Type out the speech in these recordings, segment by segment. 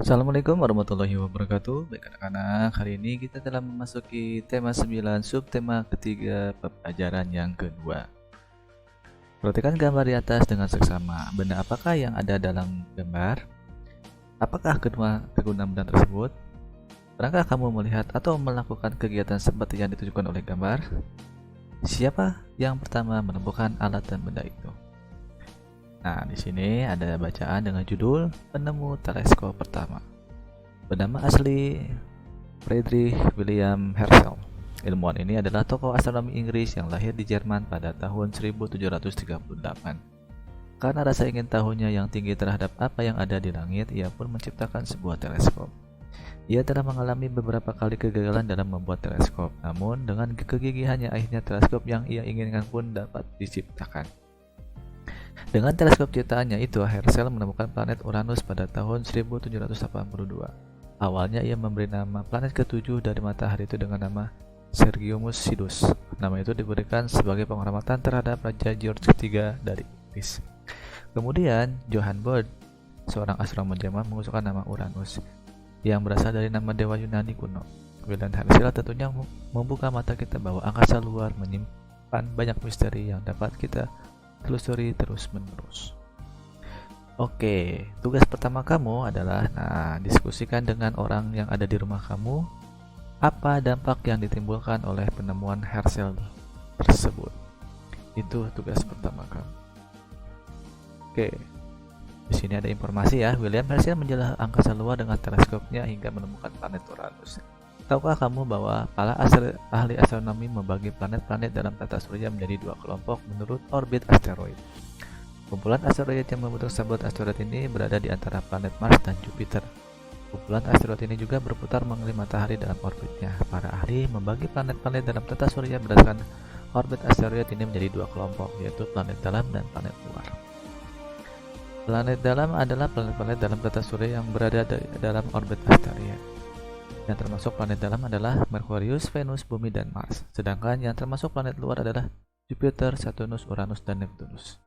Assalamualaikum warahmatullahi wabarakatuh. Baik anak-anak, hari ini kita telah memasuki tema 9 subtema ketiga pembelajaran yang kedua. Perhatikan gambar di atas dengan seksama. Benda apakah yang ada dalam gambar? Apakah kedua benda tersebut? Pernahkah kamu melihat atau melakukan kegiatan seperti yang ditunjukkan oleh gambar? Siapa yang pertama menemukan alat dan benda itu? Nah, di sini ada bacaan dengan judul Penemu Teleskop Pertama. Bernama asli Friedrich William Herschel. Ilmuwan ini adalah tokoh astronomi Inggris yang lahir di Jerman pada tahun 1738. Karena rasa ingin tahunya yang tinggi terhadap apa yang ada di langit, ia pun menciptakan sebuah teleskop. Ia telah mengalami beberapa kali kegagalan dalam membuat teleskop, namun dengan kegigihannya akhirnya teleskop yang ia inginkan pun dapat diciptakan. Dengan teleskop ciptaannya itu, Herschel menemukan planet Uranus pada tahun 1782. Awalnya ia memberi nama planet ketujuh dari matahari itu dengan nama Sergius Sidus. Nama itu diberikan sebagai penghormatan terhadap Raja George III dari Inggris. Kemudian, Johann Bode, seorang astronom Jerman, mengusulkan nama Uranus, yang berasal dari nama dewa Yunani kuno. William Herschel tentunya membuka mata kita bahwa angkasa luar menyimpan banyak misteri yang dapat kita telusuri terus-menerus. Oke, tugas pertama kamu adalah diskusikan dengan orang yang ada di rumah kamu apa dampak yang ditimbulkan oleh penemuan Herschel tersebut. Itu tugas pertama kamu. Oke. Di sini ada informasi ya. William Herschel menjelajah angkasa luar dengan teleskopnya hingga menemukan planet Uranus. Tahukah kamu bahwa para ahli astronomi membagi planet-planet dalam tata surya menjadi dua kelompok menurut orbit asteroid? Kumpulan asteroid yang membentuk sabut asteroid ini berada di antara planet Mars dan Jupiter. Kumpulan asteroid ini juga berputar mengelilingi matahari dalam orbitnya. Para ahli membagi planet-planet dalam tata surya berdasarkan orbit asteroid ini menjadi dua kelompok, yaitu planet dalam dan planet luar. Planet dalam adalah planet-planet dalam tata surya yang berada dalam orbit asteroid. Yang termasuk planet dalam adalah Merkurius, Venus, Bumi, dan Mars. Sedangkan yang termasuk planet luar adalah Jupiter, Saturnus, Uranus, dan Neptunus.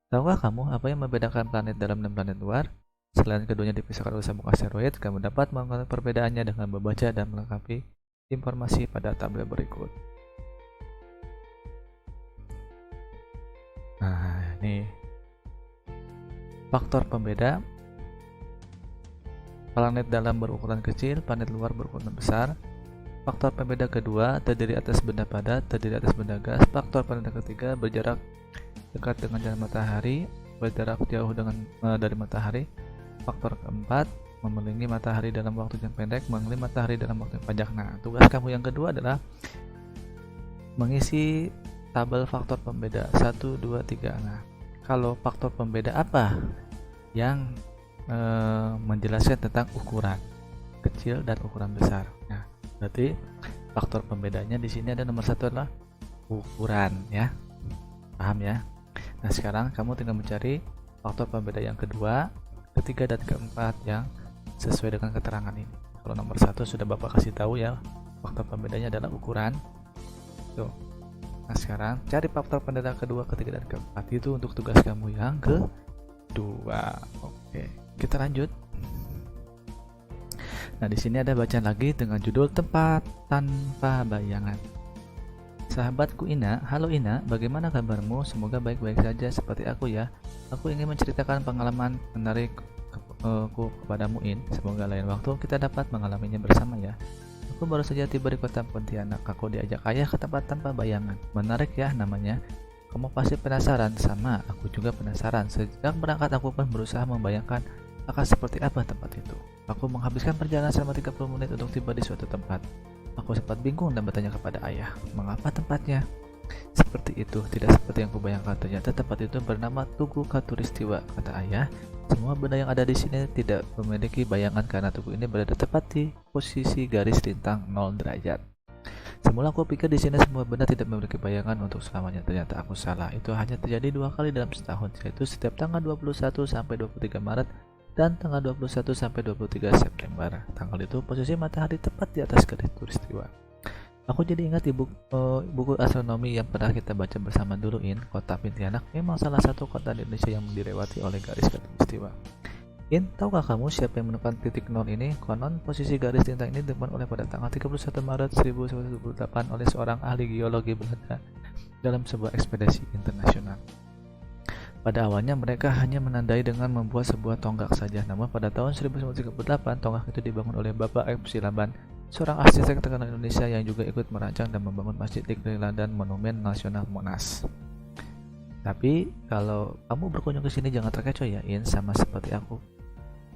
Tahukah kamu apa yang membedakan planet dalam dan planet luar? Selain keduanya dipisahkan oleh sabuk asteroid, kamu dapat mengetahui perbedaannya dengan membaca dan melengkapi informasi pada tabel berikut. Nah, ini faktor pembeda. Planet dalam berukuran kecil, planet luar berukuran besar. Faktor pembeda kedua, terdiri atas benda padat, terdiri atas benda gas. Faktor pembeda ketiga, berjarak dekat dengan jalan matahari, berjarak jauh dari matahari. Faktor keempat, mengelilingi matahari dalam waktu yang pendek, mengelilingi matahari dalam waktu yang panjang. Nah, tugas kamu yang kedua adalah mengisi tabel faktor pembeda 1, 2, 3. Nah, kalau faktor pembeda apa yang menjelaskan tentang ukuran kecil dan ukuran besar. Nah, berarti faktor pembedanya di sini ada nomor satu adalah ukuran, ya. Paham ya? Nah, sekarang kamu tinggal mencari faktor pembeda yang kedua, ketiga, dan keempat yang sesuai dengan keterangan ini. Kalau nomor satu sudah Bapak kasih tahu ya, faktor pembedanya adalah ukuran. Tuh. Nah, sekarang cari faktor pembeda kedua, ketiga, dan keempat. Itu untuk tugas kamu yang kedua. Oke. Kita lanjut. Nah, di sini ada bacaan lagi dengan judul Tempat Tanpa Bayangan. Sahabatku Ina, halo Ina, bagaimana kabarmu? Semoga baik-baik saja seperti aku ya. Aku ingin menceritakan pengalaman menarikku kepadamu In. Semoga lain waktu kita dapat mengalaminya bersama ya. Aku baru saja tiba di kota Pontianak. Aku diajak ayah ke tempat tanpa bayangan. Menarik ya namanya. Kamu pasti penasaran, sama aku juga penasaran. Sejak berangkat aku pun berusaha membayangkan akan seperti apa tempat itu. Aku menghabiskan perjalanan selama 30 menit untuk tiba di suatu tempat. Aku sempat bingung dan bertanya kepada ayah, mengapa tempatnya seperti itu, tidak seperti yang kubayangkan. Ternyata tempat itu bernama Tugu Katulistiwa, kata ayah. Semua benda yang ada di sini tidak memiliki bayangan karena tugu ini berada tepat di posisi garis lintang 0 derajat. Semula aku pikir di sini semua benda tidak memiliki bayangan untuk selamanya. Ternyata aku salah. Itu hanya terjadi 2 kali dalam setahun, yaitu setiap tanggal 21 sampai 23 Maret dan tanggal 21 sampai 23 September. Tanggal itu posisi matahari tepat di atas garis katulistiwa. Aku jadi ingat di buku astronomi yang pernah kita baca bersama dulu In, kota Pontianak memang salah satu kota di Indonesia yang dilewati oleh garis katulistiwa. Tahukah kamu siapa yang menemukan titik nol ini? Konon, posisi garis lintang ini ditemukan oleh pada tanggal 31 Maret 1928 oleh seorang ahli geologi Belanda dalam sebuah ekspedisi internasional. Pada awalnya mereka hanya menandai dengan membuat sebuah tonggak saja, namun pada tahun 1938 tonggak itu dibangun oleh Bapak F. Silaban, seorang arsitek terkenal Indonesia yang juga ikut merancang dan membangun Masjid Istiqlal dan Monumen Nasional Monas. Tapi kalau kamu berkunjung ke sini jangan terkecoh ya, sama seperti aku.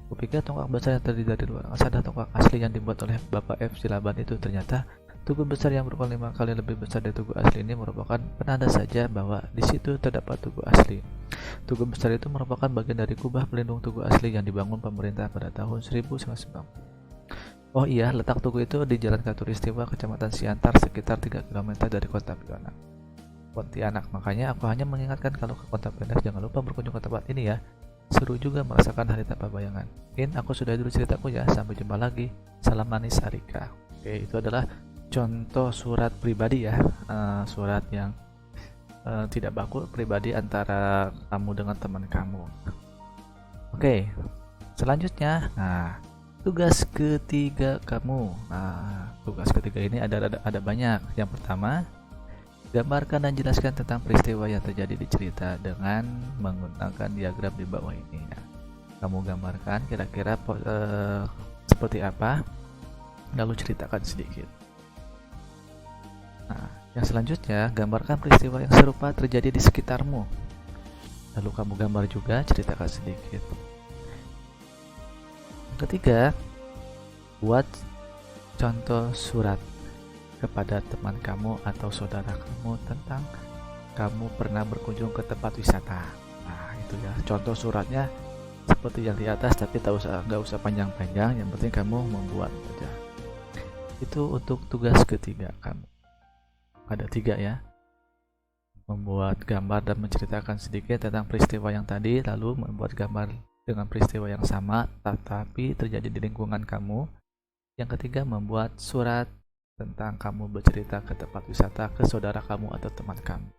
Kupikir tonggak besar yang terdiri dari luar angkasa adalah tonggak asli yang dibuat oleh Bapak F. Silaban itu. Ternyata tugu besar yang berukuran 5 kali lebih besar dari tugu asli ini merupakan penanda saja bahwa di situ terdapat tugu asli. Tugu besar itu merupakan bagian dari kubah pelindung tugu asli yang dibangun pemerintah pada tahun 1990. Oh iya, letak tugu itu di Jalan Katulistiwa, Kecamatan Siantar, sekitar 3 km dari kota Pontianak. Makanya aku hanya mengingatkan kalau ke kota Pontianak jangan lupa berkunjung ke tempat ini ya. Seru juga merasakan hari tanpa bayangan. Aku sudah dulu ceritaku ya. Sampai jumpa lagi. Salam manis Arika. Oke, itu adalah contoh surat pribadi ya. Surat yang tidak baku pribadi antara kamu dengan teman kamu. Oke, selanjutnya, tugas ketiga kamu. Tugas ketiga ini ada banyak. Yang pertama, gambarkan dan jelaskan tentang peristiwa yang terjadi di cerita dengan menggunakan diagram di bawah ini. Kamu gambarkan kira-kira seperti apa, lalu ceritakan sedikit. Yang selanjutnya, gambarkan peristiwa yang serupa terjadi di sekitarmu. Lalu kamu gambar juga, ceritakan sedikit. Yang ketiga, buat contoh surat kepada teman kamu atau saudara kamu tentang kamu pernah berkunjung ke tempat wisata. Itu ya, contoh suratnya seperti yang di atas, tapi nggak usah panjang-panjang, yang penting kamu membuat saja. Itu untuk tugas ketiga kamu. Ada 3 ya, membuat gambar dan menceritakan sedikit tentang peristiwa yang tadi, lalu membuat gambar dengan peristiwa yang sama tetapi terjadi di lingkungan kamu. Yang ketiga, membuat surat tentang kamu bercerita ke tempat wisata ke saudara kamu atau teman kamu.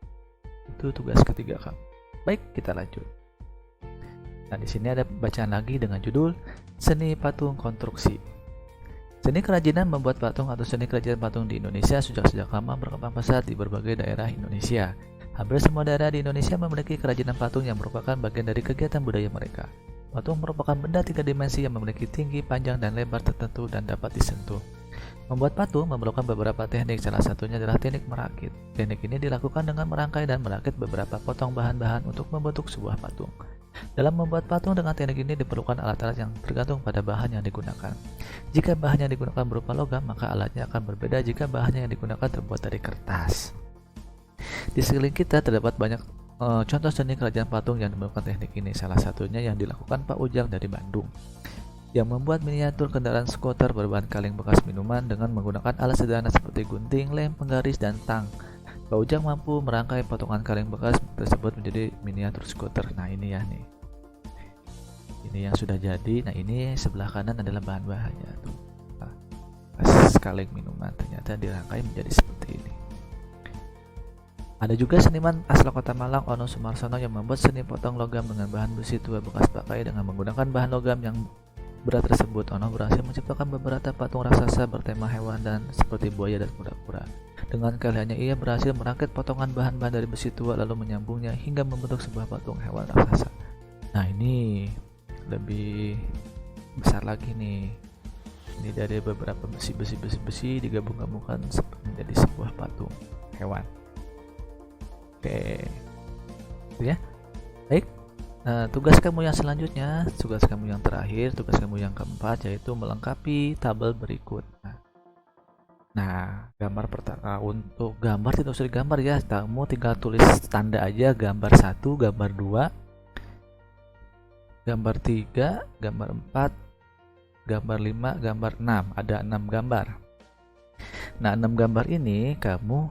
Itu tugas ketiga kamu. Baik, kita lanjut. Nah, di sini ada bacaan lagi dengan judul Seni Patung Konstruksi. Seni kerajinan membuat patung atau seni kerajinan patung di Indonesia sejak lama berkembang pesat di berbagai daerah Indonesia. Hampir semua daerah di Indonesia memiliki kerajinan patung yang merupakan bagian dari kegiatan budaya mereka. Patung merupakan benda 3 dimensi yang memiliki tinggi, panjang, dan lebar tertentu dan dapat disentuh. Membuat patung memerlukan beberapa teknik, salah satunya adalah teknik merakit. Teknik ini dilakukan dengan merangkai dan merakit beberapa potong bahan-bahan untuk membentuk sebuah patung. Dalam membuat patung dengan teknik ini diperlukan alat-alat yang tergantung pada bahan yang digunakan. Jika bahan yang digunakan berupa logam, maka alatnya akan berbeda jika bahannya yang digunakan terbuat dari kertas. Di sekeliling kita terdapat banyak contoh seni kerajaan patung yang menggunakan teknik ini. Salah satunya yang dilakukan Pak Ujang dari Bandung, yang membuat miniatur kendaraan skuter berbahan kaleng bekas minuman dengan menggunakan alat sederhana seperti gunting, lem, penggaris, dan tang. Pak Ujang mampu merangkai potongan kaleng bekas tersebut menjadi miniatur skuter. Nah, ini ya nih. Ini yang sudah jadi. Nah, ini sebelah kanan adalah bahan-bahannya tuh. Kaleng minuman ternyata dirangkai menjadi seperti ini. Ada juga seniman asal kota Malang, Ono Sumarsono, yang membuat seni potong logam dengan bahan besi tua bekas pakai. Dengan menggunakan bahan logam yang berat tersebut, Ono berhasil menciptakan beberapa patung raksasa bertema hewan dan seperti buaya dan kura-kura. Dengan keahliannya, ia berhasil merakit potongan bahan-bahan dari besi tua lalu menyambungnya hingga membentuk sebuah patung hewan raksasa. Nah, ini lebih besar lagi nih. Ini dari beberapa besi digabung-gabungkan menjadi sebuah patung hewan. Oke, ya. Baik. Tugas kamu yang selanjutnya, tugas kamu yang terakhir, tugas kamu yang keempat, yaitu melengkapi tabel berikut. Nah, gambar pertama, untuk gambar tidak usah digambar ya, kamu tinggal tulis tanda aja, gambar 1, gambar 2, gambar 3, gambar 4, gambar 5, gambar 6. Ada 6 gambar. Nah, 6 gambar ini kamu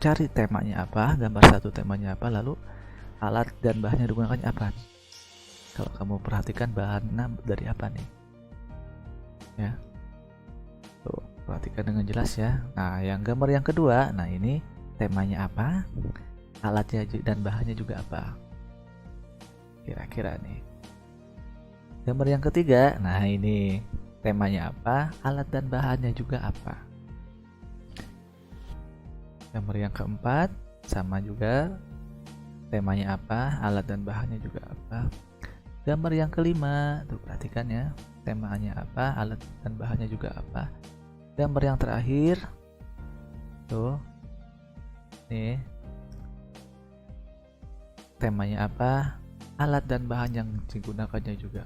cari temanya apa, gambar 1 temanya apa, lalu alat dan bahan yang digunakannya apa. Kalau kamu perhatikan bahannya dari apa nih, ya, tuh, perhatikan dengan jelas ya. Nah, yang gambar yang kedua, nah ini temanya apa, alatnya dan bahannya juga apa, kira-kira nih. Gambar yang ketiga, nah ini temanya apa, alat dan bahannya juga apa. Gambar yang keempat sama juga, temanya apa, alat dan bahannya juga apa. Gambar yang kelima, tuh perhatikan ya, temanya apa, alat dan bahannya juga apa. Gambar yang terakhir, tuh nih, temanya apa, alat dan bahan yang digunakannya juga.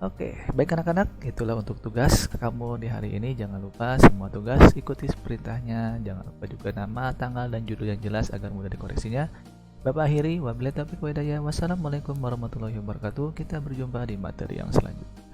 Oke, baik anak-anak, itulah untuk tugas kamu di hari ini. Jangan lupa semua tugas ikuti perintahnya. Jangan lupa juga nama, tanggal, dan judul yang jelas agar mudah dikoreksinya. Bapak akhiri, wabillahi taufiq wa hidayah. Wassalamualaikum warahmatullahi wabarakatuh. Kita berjumpa di materi yang selanjutnya.